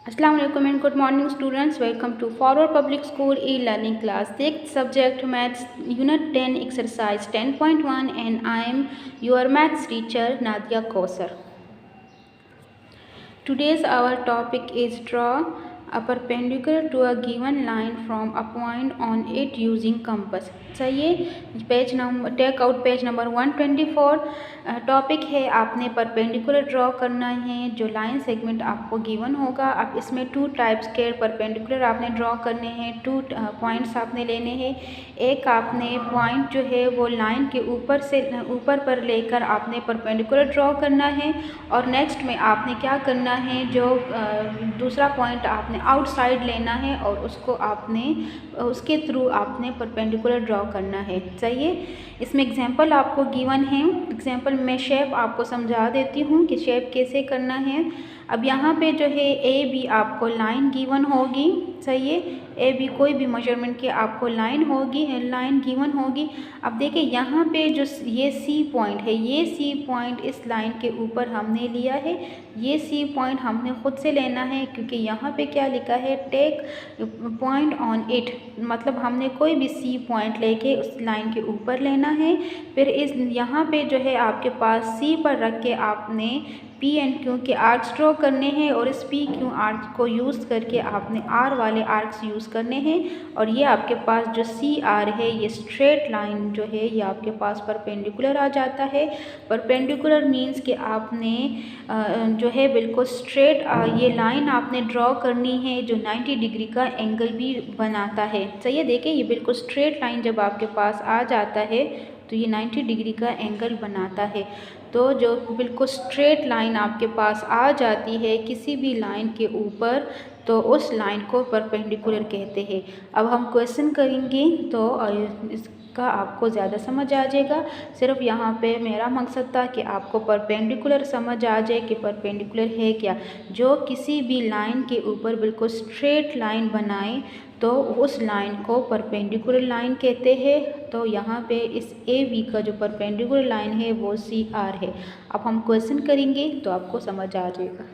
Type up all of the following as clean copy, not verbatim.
Assalamu alaikum and good morning students. Welcome to Forward Public School e-learning class. 6th subject Maths Unit 10 exercise 10.1 and I am your maths teacher Nadia Kausar. Today's our topic is draw a perpendicular to a given line from a point on it using compass. चाहिए page number take out page number 124 topic है आपने perpendicular draw करना है। जो line segment आपको given होगा अब इसमें टू टाइप्स के परपेंडिकुलर आपने ड्रॉ करने हैं। टू पॉइंट्स आपने लेने हैं। एक आपने पॉइंट जो है वो लाइन के ऊपर से ऊपर पर लेकर आपने परपेंडिकुलर ड्रॉ करना है और नेक्स्ट में आपने क्या करना है जो दूसरा पॉइंट आपने आउटसाइड लेना है और उसको आपने उसके थ्रू आपने परपेंडिकुलर ड्रॉ करना है। चाहिए इसमें एग्जांपल आपको गिवन है। एग्जांपल मैं शेप आपको समझा देती हूँ कि शेप कैसे करना है। अब यहाँ पे जो है ए बी आपको लाइन गिवन होगी। सही है, ए बी कोई भी मेजरमेंट की आपको लाइन गिवन होगी। अब देखिए यहाँ पे जो ये सी पॉइंट है, ये सी पॉइंट इस लाइन के ऊपर हमने लिया है। ये सी पॉइंट हमने खुद से लेना है क्योंकि यहाँ पे क्या लिखा है, टेक पॉइंट ऑन इट, मतलब हमने कोई भी सी पॉइंट लेके उस लाइन के ऊपर लेना है। फिर इस यहाँ पे जो है आपके पास सी पर रख के आपने पी एंड क्यू के आर्क्स ड्रॉ करने हैं और इस पी क्यू आर्क्स को यूज़ करके आपने आर वाले आर्क्स यूज़ करने हैं। और ये आपके पास जो सी आर है, ये स्ट्रेट लाइन जो है ये आपके पास परपेंडिकुलर आ जाता है। परपेंडिकुलर मीन्स कि आपने जो है बिल्कुल स्ट्रेट ये लाइन आपने ड्रॉ करनी है जो 90 डिग्री का एंगल भी बनाता है। सही है, देखिए ये बिल्कुल स्ट्रेट लाइन जब आपके पास आ जाता है तो ये 90 डिग्री का एंगल बनाता है। तो जो बिल्कुल स्ट्रेट लाइन आपके पास आ जाती है किसी भी लाइन के ऊपर तो उस लाइन को परपेंडिकुलर कहते हैं। अब हम क्वेश्चन करेंगे तो इसका आपको ज़्यादा समझ आ जाएगा। सिर्फ यहाँ पे मेरा मकसद था कि आपको परपेंडिकुलर समझ आ जाए कि परपेंडिकुलर है क्या। जो किसी भी लाइन के ऊपर बिल्कुल स्ट्रेट लाइन बनाए तो उस लाइन को परपेंडिकुलर लाइन कहते हैं। तो यहाँ पे इस ए बी का जो परपेंडिकुलर लाइन है वो सी आर है। अब हम क्वेश्चन करेंगे तो आपको समझ आ जाएगा।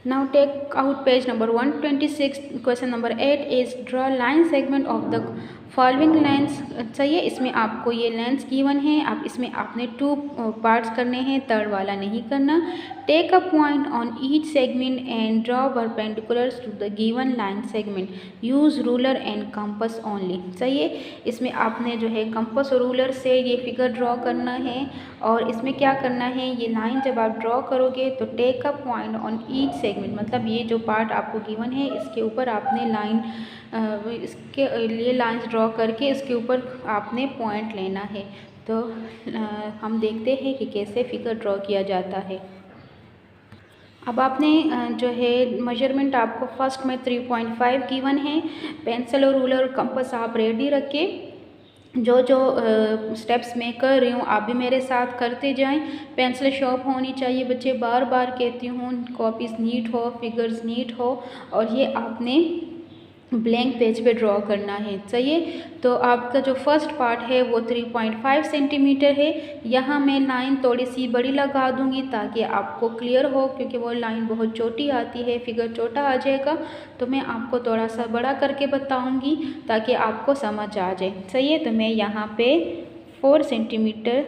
Now take out page number 126. Question number 8 is draw line segment of the following lines. चाहिए इसमें आपको ये लेंस गिवन है। अब इसमें आपने टू पार्ट्स करने हैं, थर्ड वाला नहीं करना। Take a point on each segment and draw perpendiculars to the given line segment. Use ruler and compass only. चाहिए इसमें आपने जो है कंपास और रूलर से ये फिगर ड्रॉ करना है और इसमें क्या करना है, ये लाइन जब आप ड्रॉ करोगे तो take a point on each segment, मतलब ये जो पार्ट आपको गिवन है इसके ऊपर आपने लाइन इसके लिए लाइंस ड्रॉ करके इसके ऊपर आपने पॉइंट लेना है। तो हम देखते हैं कि कैसे फिगर ड्रॉ किया जाता है। अब आपने जो है मेजरमेंट आपको फर्स्ट में 3.5 गिवन है। पेंसिल और रूलर और कंपास आप रेडी रखे। जो स्टेप्स मैं कर रही हूँ आप भी मेरे साथ करते जाएं। पेंसिल शॉर्प होनी चाहिए बच्चे, बार बार कहती हूँ। कॉपीज़ नीट हो, फिगर्स नीट हो और ये आपने ब्लैंक पेज पे ड्रॉ करना है। चाहिए तो आपका जो फर्स्ट पार्ट है वो 3.5 सेंटीमीटर है। यहाँ मैं लाइन थोड़ी सी बड़ी लगा दूँगी ताकि आपको क्लियर हो, क्योंकि वो लाइन बहुत छोटी आती है, फिगर छोटा आ जाएगा। तो मैं आपको थोड़ा सा बड़ा करके बताऊँगी ताकि आपको समझ आ जाए। सही है, तो मैं यहाँ पे 4 सेंटीमीटर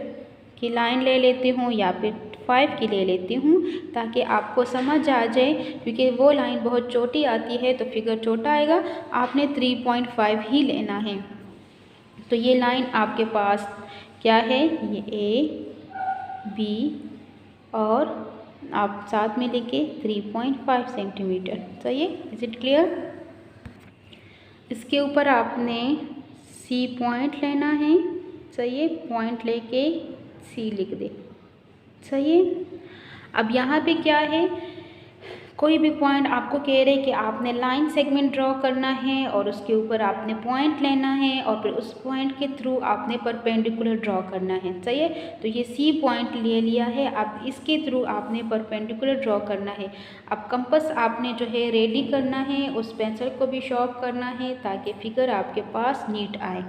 की लाइन ले लेती हूँ या फिर 5 की ले लेती हूँ ताकि आपको समझ आ जाए, क्योंकि वो लाइन बहुत छोटी आती है तो फिगर छोटा आएगा। आपने 3.5 ही लेना है। तो ये लाइन आपके पास क्या है, ये ए बी और आप साथ में लेके 3.5 सेंटीमीटर। सही है, इज इट क्लियर। इसके ऊपर आपने सी पॉइंट लेना है। सही है, पॉइंट लेके सी लिख दे। सही है। अब यहाँ पे क्या है, कोई भी पॉइंट आपको कह रहे कि आपने लाइन सेगमेंट ड्रॉ करना है और उसके ऊपर आपने पॉइंट लेना है और फिर उस पॉइंट के थ्रू आपने परपेंडिकुलर ड्रॉ करना है। सही है, तो ये सी पॉइंट ले लिया है। अब इसके थ्रू आपने परपेंडिकुलर ड्रॉ करना है। अब कंपास आपने जो है रेडी करना है, उस पेंसिल को भी शार्प करना है ताकि फिगर आपके पास नीट आए।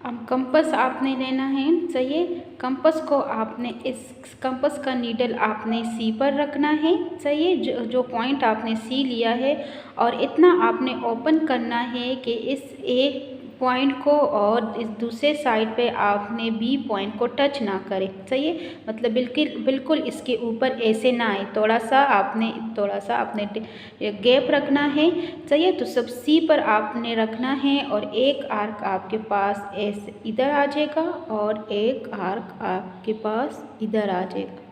अब कंपास आपने लेना है, सही है। कंपास को आपने इस कंपास का नीडल आपने सी पर रखना है, सही है। जो पॉइंट आपने सी लिया है और इतना आपने ओपन करना है कि इस ए पॉइंट को और इस दूसरे साइड पे आपने बी पॉइंट को टच ना करे, सही है। मतलब बिल्कुल बिल्कुल इसके ऊपर ऐसे ना आए, थोड़ा सा आपने गैप रखना है, सही है। तो सब सी पर आपने रखना है और एक आर्क आपके पास ऐसे इधर आ जाएगा और एक आर्क आपके पास इधर आ जाएगा,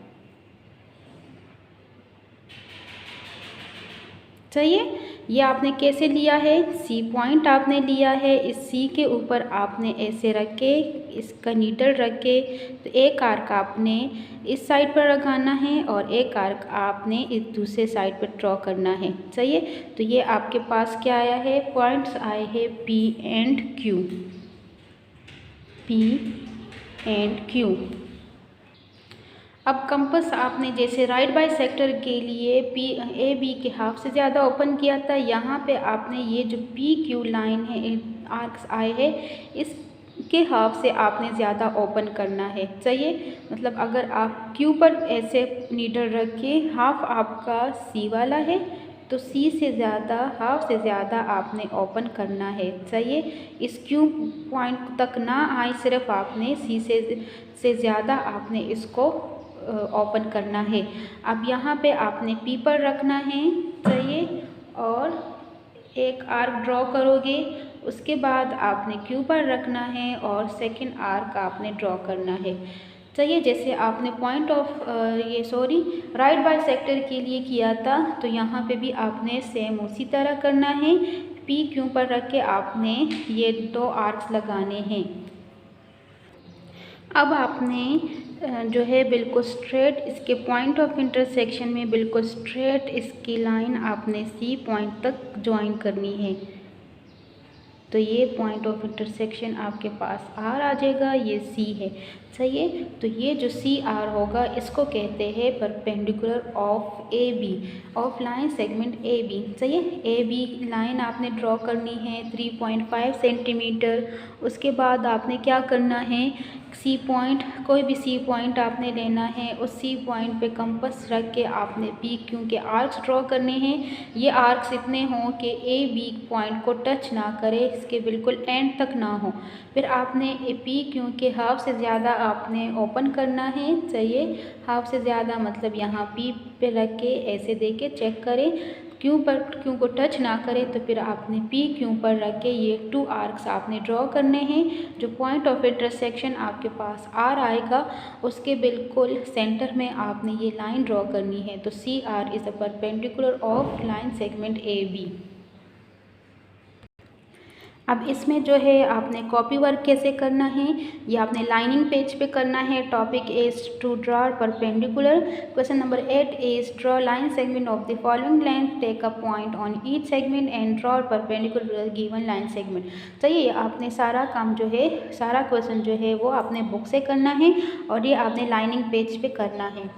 सही है। ये आपने कैसे लिया है, सी पॉइंट आपने लिया है, इस सी के ऊपर आपने ऐसे रख के इसका नीडल रख के तो एक आर्क आपने इस साइड पर लगाना है और एक आर्क आपने इस दूसरे साइड पर ड्रॉ करना है, सही है। तो ये आपके पास क्या आया है, पॉइंट्स आए हैं P and Q, P and Q. अब कंपास आपने जैसे राइट बाई सेक्टर के लिए पी ए बी के हाफ से ज़्यादा ओपन किया था, यहाँ पे आपने ये जो पी क्यू लाइन है आर्क्स आए हैं इसके हाफ से आपने ज़्यादा ओपन करना है, सही है। मतलब अगर आप क्यू पर ऐसे नीडल रख के हाफ आपका सी वाला है तो सी से ज़्यादा हाफ से ज़्यादा आपने ओपन करना है, सही है। इस क्यू पॉइंट तक ना आए, सिर्फ आपने सी से ज़्यादा आपने इसको ओपन करना है। अब यहाँ पे आपने पी पर रखना है, सही है, और एक आर्क ड्रॉ करोगे, उसके बाद आपने क्यू पर रखना है और सेकंड आर्क आपने ड्रॉ करना है, सही है। जैसे आपने point of right by sector के लिए किया था तो यहाँ पे भी आपने सेम उसी तरह करना है। पी क्यू पर रख के आपने ये दो आर्क्स लगाने हैं। अब आपने जो है बिल्कुल स्ट्रेट इसके पॉइंट ऑफ इंटरसेक्शन में बिल्कुल स्ट्रेट इसकी लाइन आपने सी पॉइंट तक ज्वाइन करनी है। तो ये पॉइंट ऑफ इंटरसेक्शन आपके पास आर आ जाएगा, ये सी है, सही है। तो ये जो सी आर होगा इसको कहते हैं perpendicular of A B, of line segment A B, सही है। ए बी लाइन आपने ड्रॉ करनी है 3.5 सेंटीमीटर। उसके बाद आपने क्या करना है, सी पॉइंट कोई भी सी पॉइंट आपने लेना है, उस सी पॉइंट पे कंपास रख के आपने पी क्यू के आर्क्स ड्रॉ करने हैं। ये आर्क्स इतने हों कि ए बी पॉइंट को टच ना करे, इसके बिल्कुल एंड तक ना हो। फिर आपने पी क्यू के हाफ से ज़्यादा आपने ओपन करना है, सही है। हाफ से ज़्यादा मतलब यहाँ पी पे रख के ऐसे दे के चेक करें, क्यू को टच ना करे, तो फिर आपने पी क्यू पर रख के ये टू आर्क्स आपने ड्रॉ करने हैं। जो पॉइंट ऑफ इंटरसेक्शन आपके पास आर आएगा उसके बिल्कुल सेंटर में आपने ये लाइन ड्रॉ करनी है। तो C R is a perpendicular of line segment A B. अब इसमें जो है आपने कॉपी वर्क कैसे करना है, ये आपने लाइनिंग पेज पे करना है। Topic is to draw perpendicular. Question number 8 is draw line segment of the following length, take a point on each segment and draw perpendicular given line segment. चाहिए आपने सारा काम जो है, सारा क्वेश्चन जो है वो आपने बुक से करना है और ये आपने लाइनिंग पेज पे करना है।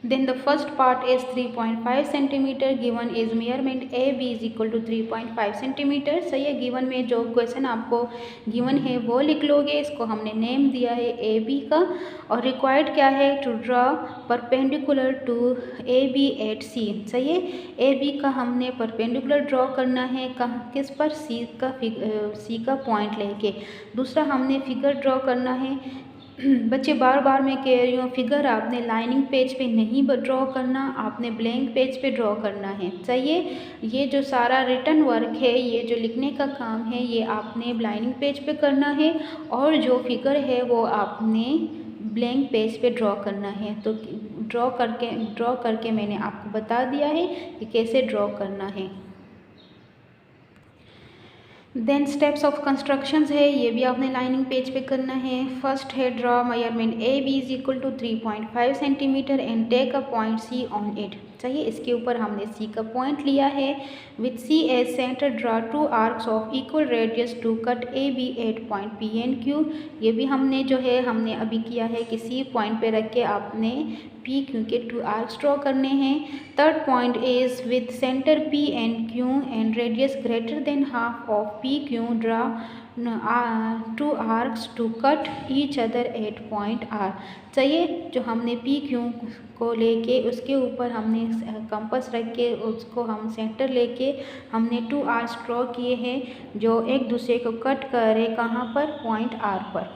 Then the first part is 3.5 centimeter. Given is measurement AB is equal to 3.5 centimeter. सही है, गिवन में जो क्वेश्चन आपको गिवन है वो लिख लोगे। इसको हमने नेम दिया है AB का और रिक्वायर्ड क्या है, to draw perpendicular to AB at C। सही है, AB का हमने परपेंडिकुलर ड्रॉ करना है, कहाँ किस पर, C का पॉइंट लेके। दूसरा हमने फिगर ड्रॉ करना है। बच्चे बार बार मैं कह रही हूँ, फिगर आपने लाइनिंग पेज पे नहीं ड्रॉ करना, आपने ब्लैंक पेज पे ड्रॉ करना है, सही है। ये जो सारा रिटन वर्क है, ये जो लिखने का काम है, ये आपने लाइनिंग पेज पे करना है और जो फिगर है वो आपने ब्लैंक पेज पे ड्रॉ करना है। तो ड्रॉ करके मैंने आपको बता दिया है कि कैसे ड्रॉ करना है। देन स्टेप्स ऑफ कंस्ट्रक्शंस है, ये भी आपने लाइनिंग पेज पे करना है। फर्स्ट है draw measurement A B is equal to 3.5 centimetre and take a point C on it. चाहिए, इसके ऊपर हमने सी का पॉइंट लिया है। With C as centre draw two arcs of equal radius to cut A B at point P and Q. ये भी हमने जो है हमने अभी किया है कि सी पॉइंट पे रख के आपने पी क्यू के टू आर्क्स ड्रॉ करने हैं। Third point is with centre P and Q and radius greater than half of P Q draw 2 arcs to cut each other at point R। चाहिए जो हमने पी क्यू को लेके उसके ऊपर हमने कंपास रख के उसको हम सेंटर लेके हमने 2 आर्क्स ड्रॉ किए हैं जो एक दूसरे को कट करे कहाँ पर, पॉइंट R पर।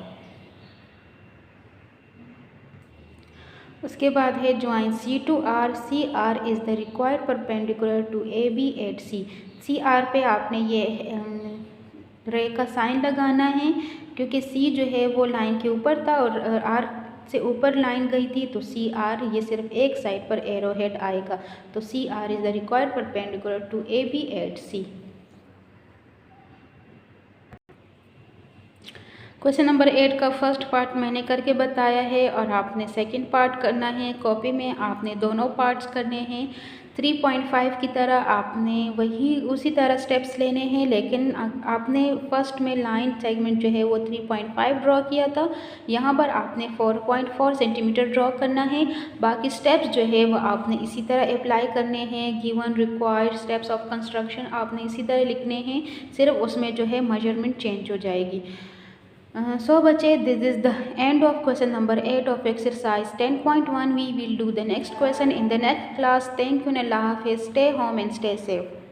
उसके बाद है join C to R। CR is the required perpendicular to AB at CR पे आपने ये रे का साइन लगाना है क्योंकि C जो है वो लाइन के ऊपर था और R से ऊपर लाइन गई थी, तो CR ये सिर्फ एक साइड पर एरो हेड आएगा, तो CR is the required perpendicular to AB at C। Question number 8 का फर्स्ट पार्ट मैंने करके बताया है और आपने सेकंड पार्ट करना है। कॉपी में आपने दोनों पार्ट्स करने हैं। 3.5 की तरह आपने वही उसी तरह स्टेप्स लेने हैं, लेकिन आपने फर्स्ट में लाइन सेगमेंट जो है वो 3.5 ड्रॉ किया था, यहाँ पर आपने 4.4 सेंटीमीटर ड्रॉ करना है। बाकी स्टेप्स जो है वो आपने इसी तरह अप्लाई करने हैं। Given required steps of construction आपने इसी तरह लिखने हैं, सिर्फ उसमें जो है मेजरमेंट चेंज हो जाएगी। So बच्चे, this is the end of question number 8 of exercise 10.1. We will do the next question in the next class. Thank you and Allah Hafiz. Stay home and stay safe.